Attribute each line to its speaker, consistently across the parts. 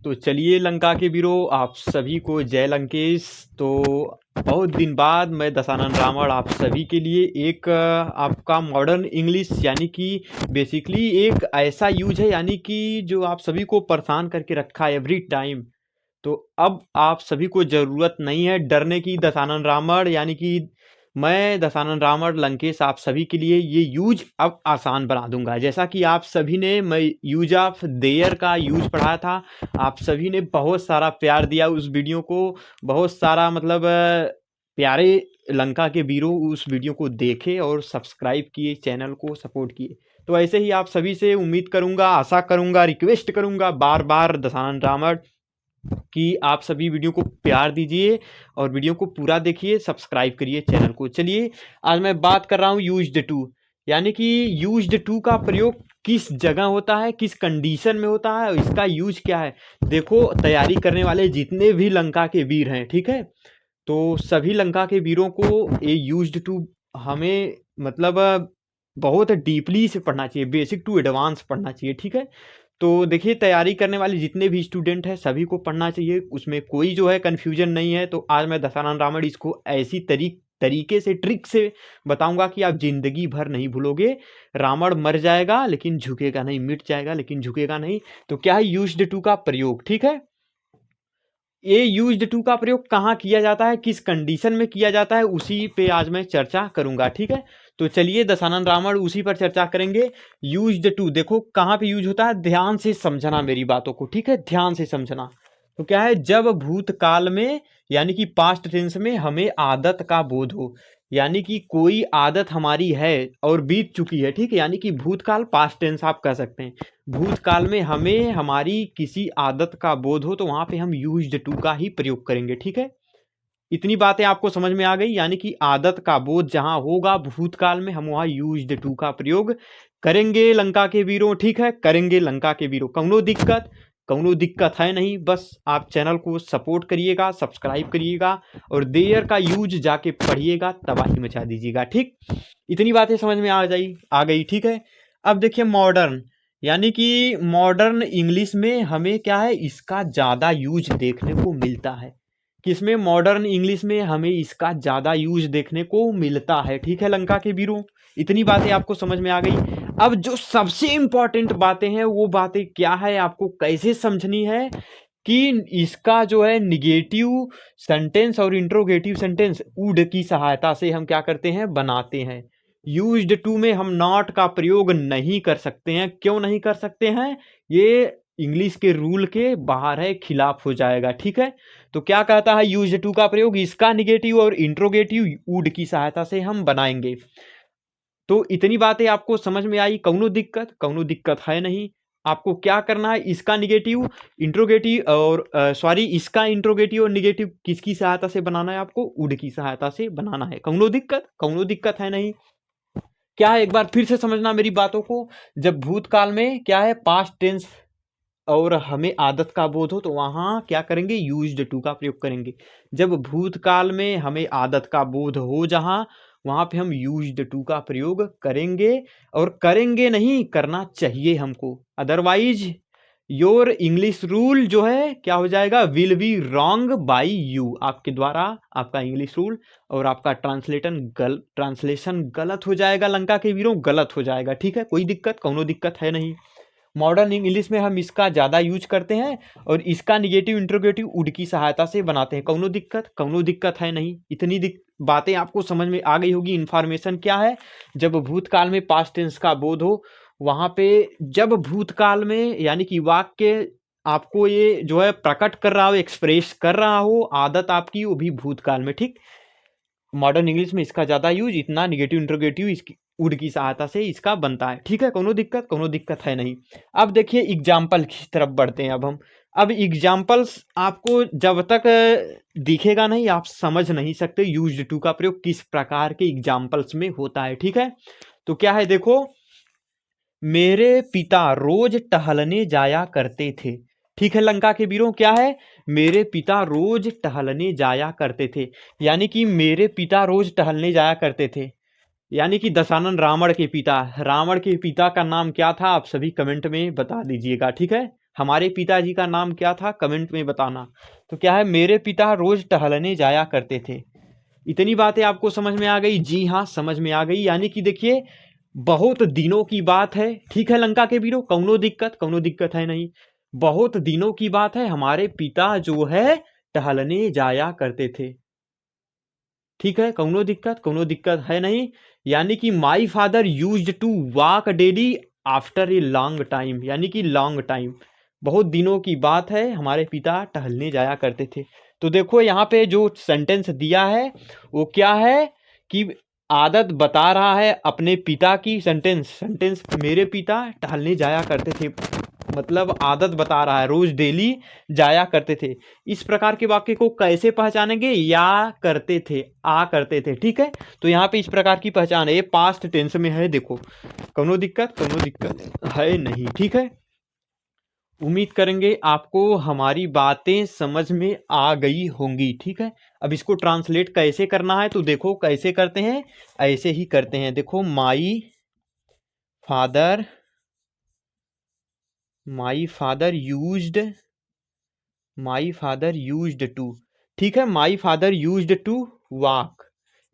Speaker 1: तो चलिए लंका के वीरों, आप सभी को जय लंकेश। तो बहुत दिन बाद मैं दशानन रावण आप सभी के लिए एक आपका मॉडर्न इंग्लिश यानी कि बेसिकली एक ऐसा यूज है यानी कि जो आप सभी को परेशान करके रखा है एवरी टाइम। तो अब आप सभी को ज़रूरत नहीं है डरने की। दशानन रावण यानी कि मैं दशानन रावण लंकेश आप सभी के लिए ये यूज अब आसान बना दूंगा। जैसा कि आप सभी ने मैं यूज ऑफ देयर का यूज पढ़ाया था, आप सभी ने बहुत सारा प्यार दिया उस वीडियो को, बहुत सारा मतलब प्यारे लंका के वीरों उस वीडियो को देखे और सब्सक्राइब किए, चैनल को सपोर्ट किए। तो ऐसे ही आप सभी से उम्मीद करूंगा, आशा करूंगा, रिक्वेस्ट करूंगा बार बार दशानन रावण कि आप सभी वीडियो को प्यार दीजिए और वीडियो को पूरा देखिए, सब्सक्राइब करिए चैनल को। चलिए आज मैं बात कर रहा हूँ यूज्ड टू, यानी कि यूज्ड टू का प्रयोग किस जगह होता है, किस कंडीशन में होता है और इसका यूज क्या है। देखो तैयारी करने वाले जितने भी लंका के वीर हैं, ठीक है, तो सभी लंका के वीरों को ये यूज्ड टू हमें मतलब बहुत डीपली से पढ़ना चाहिए, बेसिक टू एडवांस पढ़ना चाहिए, ठीक है। तो देखिए तैयारी करने वाले जितने भी स्टूडेंट हैं सभी को पढ़ना चाहिए, उसमें कोई जो है कन्फ्यूजन नहीं है। तो आज मैं दशानन रावण इसको ऐसी तरीके से ट्रिक से बताऊंगा कि आप जिंदगी भर नहीं भूलोगे। रावण मर जाएगा लेकिन झुकेगा नहीं, मिट जाएगा लेकिन झुकेगा नहीं। तो क्या है यूज्ड टू का प्रयोग, ठीक है। ये यूज्ड टू का प्रयोग कहाँ किया जाता है, किस कंडीशन में किया जाता है, उसी पे आज मैं चर्चा करूंगा, ठीक है। तो चलिए दशानन रावण उसी पर चर्चा करेंगे। यूज्ड टू देखो कहाँ पे यूज होता है, ध्यान से समझना मेरी बातों को, ठीक है, ध्यान से समझना। तो क्या है, जब भूतकाल में यानी कि पास्ट टेंस में हमें आदत का बोध हो, यानी कि कोई आदत हमारी है और बीत चुकी है, ठीक है, यानी कि भूतकाल पास्ट टेंस आप कह सकते हैं। भूतकाल में हमें हमारी किसी आदत का बोध हो तो वहां पे हम यूज्ड टू का ही प्रयोग करेंगे, ठीक है। इतनी बातें आपको समझ में आ गई, यानी कि आदत का बोध जहां होगा भूतकाल में हम वहां यूज्ड टू का प्रयोग करेंगे लंका के वीरों, ठीक है, करेंगे लंका के वीरों। कौनो दिक्कत है नहीं, बस आप चैनल को सपोर्ट करिएगा, सब्सक्राइब करिएगा और देयर का यूज जाके पढ़िएगा, तबाही मचा दीजिएगा, ठीक। इतनी बातें समझ में आ गई, ठीक है। अब देखिए मॉडर्न, यानी कि मॉडर्न इंग्लिश में हमें क्या है, इसका ज़्यादा यूज देखने को मिलता है। किसमें, मॉडर्न इंग्लिश में हमें इसका ज़्यादा यूज देखने को मिलता है, ठीक है लंका के वीरों। इतनी बातें आपको समझ में आ गई। अब जो सबसे इंपॉर्टेंट बातें हैं वो बातें क्या है, आपको कैसे समझनी है कि इसका जो है निगेटिव सेंटेंस और इंट्रोगेटिव सेंटेंस वुड की सहायता से हम क्या करते हैं, बनाते हैं। यूज्ड टू में हम नॉट का प्रयोग नहीं कर सकते हैं। क्यों नहीं कर सकते हैं, ये इंग्लिश के रूल के बाहर है, खिलाफ हो जाएगा, ठीक है। तो क्या कहता है, यूज्ड टू का प्रयोग इसका निगेटिव और इंट्रोगेटिव वुड की सहायता से हम बनाएंगे। तो इतनी बातें आपको समझ में आई, कौनो दिक्कत है नहीं। आपको क्या करना है, इसका निगेटिव इंट्रोगेटिव और इसका इंट्रोगेटिव और निगेटिव किसकी सहायता से बनाना है, आपको वुड की सहायता से बनाना है। कौनो दिक्कत है नहीं। क्या है, एक बार फिर से समझना मेरी बातों को। जब भूतकाल में क्या है, पास्ट टेंस और हमें आदत का बोध हो तो वहां क्या करेंगे, यूज्ड टू का प्रयोग करेंगे। जब भूतकाल में हमें आदत का बोध हो जहां, वहां पे हम यूज्ड टू का प्रयोग करेंगे। और करेंगे नहीं, करना चाहिए हमको, अदरवाइज योर इंग्लिश रूल जो है क्या हो जाएगा, will be wrong by you, आपके द्वारा आपका इंग्लिश रूल और आपका ट्रांसलेशन गलत हो जाएगा लंका के वीरों, गलत हो जाएगा, ठीक है। कौनो दिक्कत है नहीं। मॉडर्न इंग्लिश में हम इसका ज़्यादा यूज करते हैं और इसका निगेटिव इंट्रोगेटिव वुड की सहायता से बनाते हैं। कौनो दिक्कत है नहीं। इतनी बातें आपको समझ में आ गई होगी। इन्फॉर्मेशन क्या है, जब भूतकाल में पास्ट टेंस का बोध हो वहां पे, जब भूतकाल में यानी कि वाक्य आपको ये जो है प्रकट कर रहा हो, एक्सप्रेस कर रहा हो आदत आपकी, वो भी भूतकाल में, ठीक। मॉडर्न इंग्लिश में इसका ज्यादा यूज इतना निगेटिव इंट्रोगेटिव इसकी वुड की सहायता से इसका बनता है, ठीक है। कौनो दिक्कत है नहीं। अब देखिए एग्जाम्पल की तरफ बढ़ते हैं। अब एग्जाम्पल्स आपको जब तक दिखेगा नहीं आप समझ नहीं सकते यूज्ड टू का प्रयोग किस प्रकार के एग्जाम्पल्स में होता है, ठीक है। तो क्या है, देखो, मेरे पिता रोज टहलने जाया करते थे, ठीक है लंका के वीरों। क्या है, मेरे पिता रोज टहलने जाया करते थे, यानी कि मेरे पिता रोज टहलने जाया करते थे, यानी कि दशानन रावण के पिता का नाम क्या था, आप सभी कमेंट में बता दीजिएगा, ठीक है। हमारे पिताजी का नाम क्या था, कमेंट में बताना। तो क्या है, मेरे पिता रोज टहलने जाया करते थे। इतनी बातें आपको समझ में आ गई? जी हाँ, समझ में आ गई। यानी कि देखिए, बहुत दिनों की बात है, ठीक है लंका के वीरों, कौनो दिक्कत है नहीं। बहुत दिनों की बात है, हमारे पिता जो है टहलने जाया करते थे। ठीक है, कौनो दिक्कत है नहीं। यानी कि my father used to walk daily after a long time, यानी कि लॉन्ग टाइम, बहुत दिनों की बात है, हमारे पिता टहलने जाया करते थे। तो देखो यहाँ पे जो सेंटेंस दिया है वो क्या है कि आदत बता रहा है अपने पिता की। सेंटेंस सेंटेंस मेरे पिता टहलने जाया करते थे, मतलब आदत बता रहा है, रोज डेली जाया करते थे। इस प्रकार के वाक्य को कैसे पहचानेंगे? या करते थे, आ करते थे, ठीक है। तो यहाँ पे इस प्रकार की पहचान है, ये पास्ट टेंस में है। देखो, कौनो दिक्कत है नहीं, ठीक है। उम्मीद करेंगे आपको हमारी बातें समझ में आ गई होंगी, ठीक है। अब इसको ट्रांसलेट कैसे करना है तो देखो कैसे करते हैं, ऐसे ही करते हैं। देखो, father my father used my father used to, ठीक है, my father used to walk.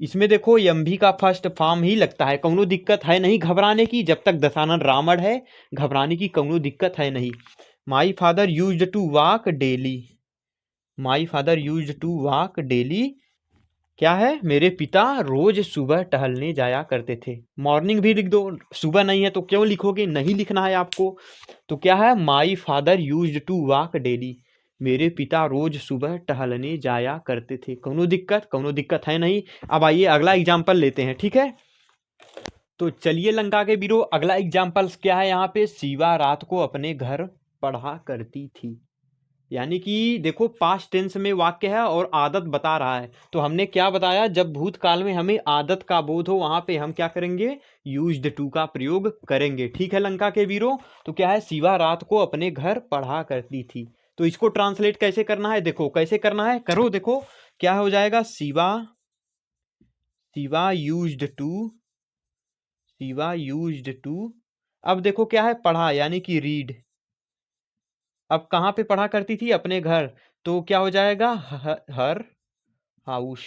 Speaker 1: इसमें देखो यम्भी का फर्स्ट फॉर्म ही लगता है, कौनो दिक्कत है नहीं घबराने की, जब तक दशानन रावण है घबराने की कौनो दिक्कत है नहीं। My father used to walk daily, my father used to walk daily, क्या है, मेरे पिता रोज सुबह टहलने जाया करते थे। मॉर्निंग भी लिख दो, सुबह नहीं है तो क्यों लिखोगे, नहीं लिखना है आपको। तो क्या है, my father used to walk daily, मेरे पिता रोज सुबह टहलने जाया करते थे। कौनो दिक्कत है नहीं। अब आइए अगला एग्जाम्पल लेते हैं, ठीक है। तो चलिए लंका के वीरों, अगला एग्जाम्पल क्या है यहाँ पे, शिवा रात को अपने घर पढ़ा करती थी। यानी कि देखो पास्ट टेंस में वाक्य है और आदत बता रहा है। तो हमने क्या बताया, जब भूतकाल में हमें आदत का बोध हो वहां पे हम क्या करेंगे, यूज्ड टू का प्रयोग करेंगे, ठीक है लंका के वीरों। तो क्या है, शिवा रात को अपने घर पढ़ा करती थी। तो इसको ट्रांसलेट कैसे करना है, देखो कैसे करना है, करो देखो क्या हो जाएगा। Shiva used to, Shiva used to, अब देखो क्या है, पढ़ा यानी कि रीड। अब कहाँ पे पढ़ा करती थी, अपने घर। तो क्या हो जाएगा, हर हाउस।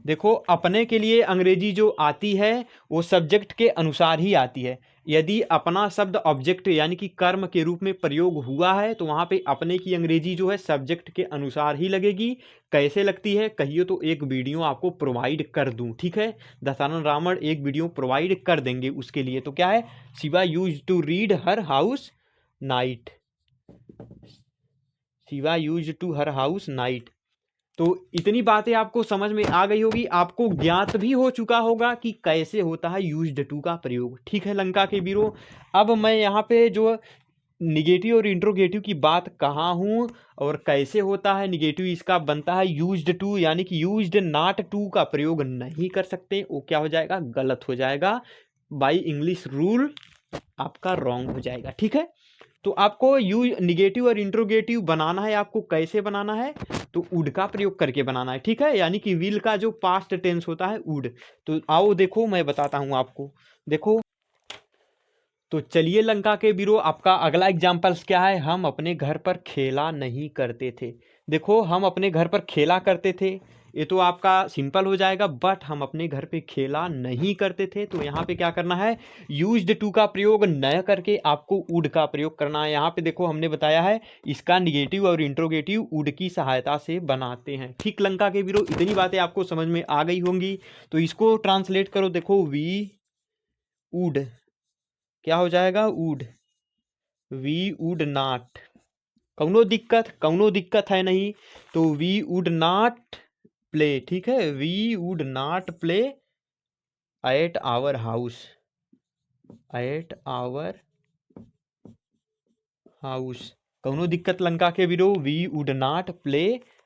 Speaker 1: देखो अपने के लिए अंग्रेजी जो आती है वो सब्जेक्ट के अनुसार ही आती है। यदि अपना शब्द ऑब्जेक्ट यानी कि कर्म के रूप में प्रयोग हुआ है तो वहां पे अपने की अंग्रेजी जो है सब्जेक्ट के अनुसार ही लगेगी। कैसे लगती है कहिए तो एक वीडियो आपको प्रोवाइड कर दूं, ठीक है। दशानन रावण एक वीडियो प्रोवाइड कर देंगे उसके लिए। तो क्या है, Shiva use to read her house night, Shiva use to her house night. तो इतनी बातें आपको समझ में आ गई होगी, आपको ज्ञात भी हो चुका होगा कि कैसे होता है यूज्ड टू का प्रयोग, ठीक है लंका के वीरों। अब मैं यहाँ पे जो निगेटिव और इंट्रोगेटिव की बात कहाँ हूँ और कैसे होता है निगेटिव, इसका बनता है यूज्ड टू, यानी कि यूज्ड नॉट टू का प्रयोग नहीं कर सकते, वो क्या हो जाएगा, गलत हो जाएगा, बाई इंग्लिश रूल आपका रॉन्ग हो जाएगा, ठीक है। तो आपको यू निगेटिव और इंट्रोगेटिव बनाना है, आपको कैसे बनाना है, तो वुड का प्रयोग करके बनाना है, ठीक है। यानी कि विल का जो पास्ट टेंस होता है वुड। तो आओ देखो मैं बताता हूं आपको, देखो। तो चलिए लंका के वीरों, आपका अगला एग्जाम्पल्स क्या है, हम अपने घर पर खेला नहीं करते थे। देखो हम अपने घर पर खेला करते थे, ये तो आपका सिंपल हो जाएगा, बट हम अपने घर पे खेला नहीं करते थे। तो यहाँ पे क्या करना है, यूज्ड टू का प्रयोग न करके आपको वुड का प्रयोग करना है। यहाँ पे देखो हमने बताया है इसका निगेटिव और इंट्रोगेटिव वुड की सहायता से बनाते हैं, ठीक लंका के वीरों। इतनी बातें आपको समझ में आ गई होंगी। तो इसको ट्रांसलेट करो, देखो वी वुड, क्या हो जाएगा, वुड, वी वुड नॉट, कौनो दिक्कत है नहीं। तो वी वुड नॉट प्ले, ठीक है, we would not play at our house, at our house, कौनो दिक्कत लंका के वीरो, we would not play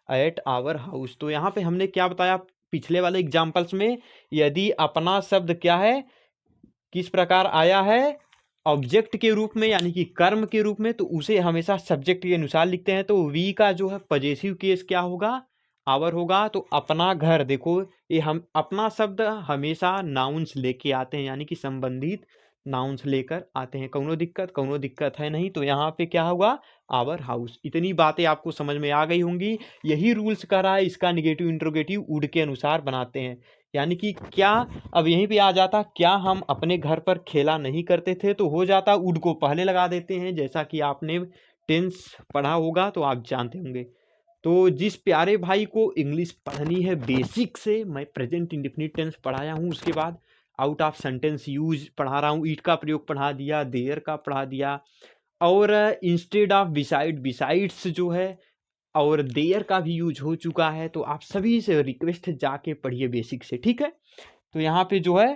Speaker 1: at our house. तो यहाँ पे हमने क्या बताया पिछले वाले एग्जाम्पल्स में, यदि अपना शब्द क्या है, किस प्रकार आया है, ऑब्जेक्ट के रूप में यानी कि कर्म के रूप में, तो उसे हमेशा सब्जेक्ट के अनुसार लिखते हैं। तो वी का जो है पजेसिव केस क्या होगा, आवर होगा। तो अपना घर, देखो ये हम अपना शब्द हमेशा नाउन्स लेके आते हैं यानी कि संबंधित नाउन्स लेकर आते हैं। कौनो दिक्कत है नहीं। तो यहाँ पे क्या होगा, आवर हाउस। इतनी बातें आपको समझ में आ गई होंगी। यही रूल्स कह रहा है, इसका निगेटिव इंट्रोगेटिव वुड के अनुसार बनाते हैं। यानी कि क्या, अब यहीं पे आ जाता, क्या हम अपने घर पर खेला नहीं करते थे, तो हो जाता वुड को पहले लगा देते हैं। जैसा कि आपने टेंस पढ़ा होगा तो आप जानते होंगे। तो जिस प्यारे भाई को इंग्लिश पढ़नी है बेसिक से, मैं प्रेजेंट इंडेफिनिट टेंस पढ़ाया हूँ, उसके बाद आउट ऑफ सेंटेंस यूज पढ़ा रहा हूँ, ईट का प्रयोग पढ़ा दिया, देयर का पढ़ा दिया, और इंस्टेड ऑफ बिसाइड, बिसाइड्स जो है, और देयर का भी यूज हो चुका है। तो आप सभी से रिक्वेस्ट है, जाके पढ़िए बेसिक से, ठीक है। तो यहाँ पे जो है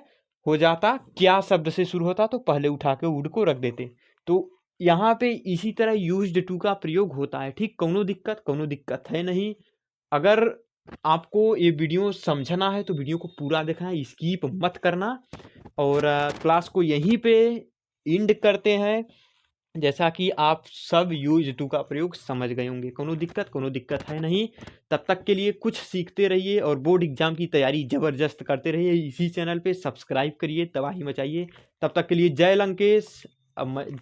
Speaker 1: हो जाता, क्या शब्द से शुरू होता तो पहले उठा के वुड को रख देते। तो यहाँ पे इसी तरह यूज्ड टू का प्रयोग होता है, ठीक। कौनो दिक्कत है नहीं। अगर आपको ये वीडियो समझना है तो वीडियो को पूरा देखना, स्किप मत करना। और क्लास को यहीं पे एंड करते हैं, जैसा कि आप सब यूज टू का प्रयोग समझ गए होंगे। कौनो दिक्कत है नहीं। तब तक के लिए कुछ सीखते रहिए और बोर्ड एग्जाम की तैयारी जबरदस्त करते रहिए। इसी चैनल पे सब्सक्राइब करिए, तबाही मचाइए। तब तक के लिए जय लंकेश। अब